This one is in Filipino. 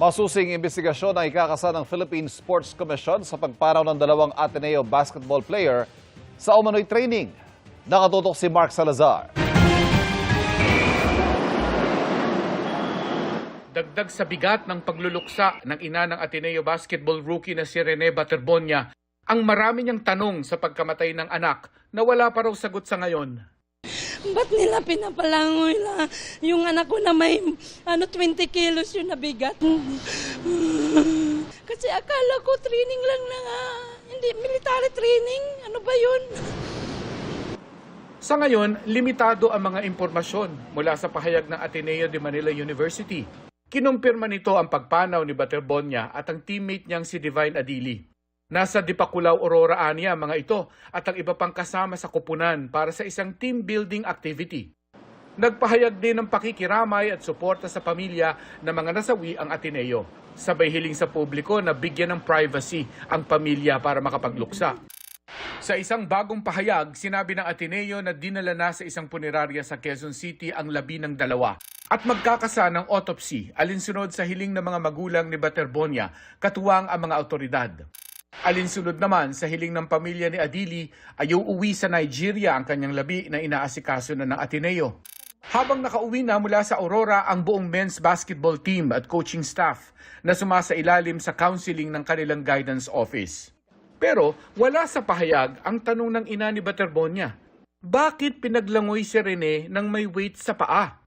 Masusing imbestigasyon ang ikakasa ng Philippine Sports Commission sa pagpanaw ng dalawang Ateneo basketball player sa umano'y training. Nakatutok si Mark Salazar. Dagdag sa bigat ng pagluluksa ng ina ng Ateneo basketball rookie na si Rene Baterbonia, ang marami niyang tanong sa pagkamatay ng anak na wala pa raw sagot sa ngayon. Ba't nila pinapalangoy na yung anak ko na may 20 kilos yung nabigat? Kasi akala ko training lang na nga. Hindi, military training. Ano ba yun? Sa ngayon, limitado ang mga impormasyon mula sa pahayag ng Ateneo de Manila University. Kinumpirma nito ang pagpanaw ni Baterbonia at ang teammate niyang si Divine Adili. Nasa Dipakulaw, Aurora ania mga ito at ang iba pang kasama sa kupunan para sa isang team building activity. Nagpahayag din ng pakikiramay at suporta sa pamilya ng mga nasawi ang Ateneo. Sabay hiling sa publiko na bigyan ng privacy ang pamilya para makapagluksa. Sa isang bagong pahayag, sinabi ng Ateneo na dinala na sa isang punerarya sa Quezon City ang labi ng dalawa at magkakasa ng autopsy alinsunod sa hiling ng mga magulang ni Baterbonia, katuwang ang mga otoridad. Alinsunod naman sa hiling ng pamilya ni Adili ay uuwi sa Nigeria ang kanyang labi na inaasikaso na ng Ateneo. Habang nakauwi na mula sa Aurora ang buong men's basketball team at coaching staff na sumasailalim sa counseling ng kanilang guidance office. Pero wala sa pahayag ang tanong ng ina ni Baterbonia, bakit pinaglangoy si Rene nang may weight sa paa?